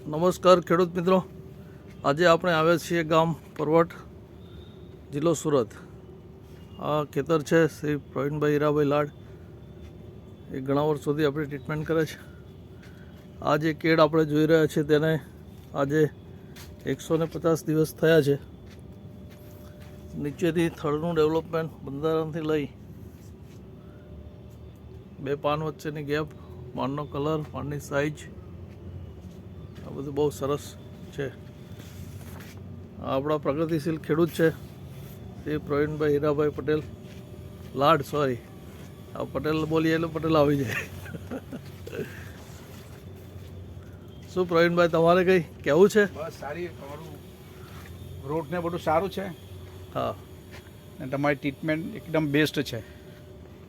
નમસ્કાર ખેડૂત મિત્રો, આજે આપણે આવ્યા છીએ ગામ પરવટ, જિલ્લો સુરત. આ ખેતર છે શ્રી પ્રવીણભાઈ હીરાભાઈ લાડ. એ ઘણા વર્ષોથી આપણે ટ્રીટમેન્ટ કરે છે. આ જે કેળ આપણે જોઈ રહ્યા છીએ તેને આજે 150 દિવસ થયા છે. નીચેથી થડનું ડેવલપમેન્ટ, બંધારણથી લઈ બે પાન વચ્ચેની ગેપ, પાનનો કલર, પાનની સાઇઝ, આ બધું બહુ સરસ છે. આપણા પ્રગતિશીલ ખેડૂત છે એ પ્રવીણભાઈ હીરાભાઈ પટેલ લાડ. સોરી, આ પટેલ બોલીએ એટલે પટેલ આવી જાય. શું પ્રવીણભાઈ, તમારે કંઈ કહેવું છે? બસ સારી, તમારું રોડ ને બધું સારું છે. હા, અને તમારી ટ્રીટમેન્ટ એકદમ બેસ્ટ છે.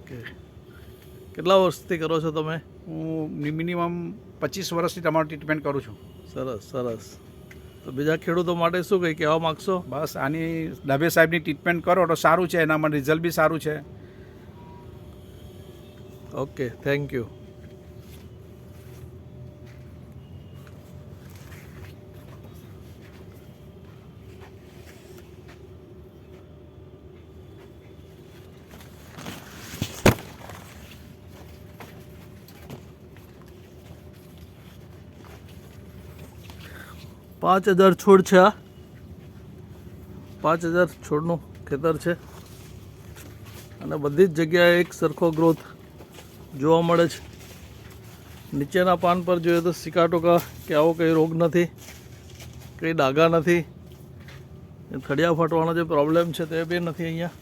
ઓકે. કેટલા વર્ષથી કરો છો તમે? હું મિનિમમ 25 વર્ષથી તમારું ટ્રીટમેન્ટ કરું છું. સરસ સરસ. તો બીજા ખેડૂતો માટે શું કંઈ કહેવા માગશો? બસ આની દવે સાહેબની ટ્રીટમેન્ટ કરો તો સારું છે, એનામાં રિઝલ્ટ બી સારું છે. Okay, thank you. પાંચ 5000 છોડ છે. આ 5000 છોડનું ખેતર છે અને બધી જ જગ્યાએ એક સરખો ગ્રોથ જોવા મળે છે. નીચેના પાન પર જોઈએ તો સિકાટોકા કે આવો કંઈ રોગ નથી, કંઈ ડાઘા નથી, થળિયા ફાટવાનો જે પ્રોબ્લેમ છે તે બી નથી અહીંયા.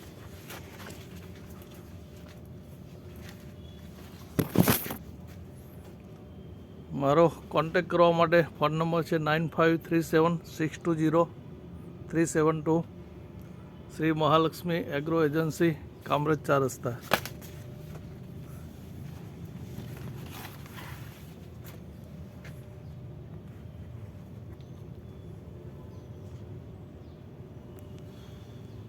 મારો કોન્ટેક કરવા માટે ફોન નંબર છે 9537620372. શ્રી મહાલક્ષ્મી એગ્રો એજન્સી, કામરેજ 4 રસ્તા.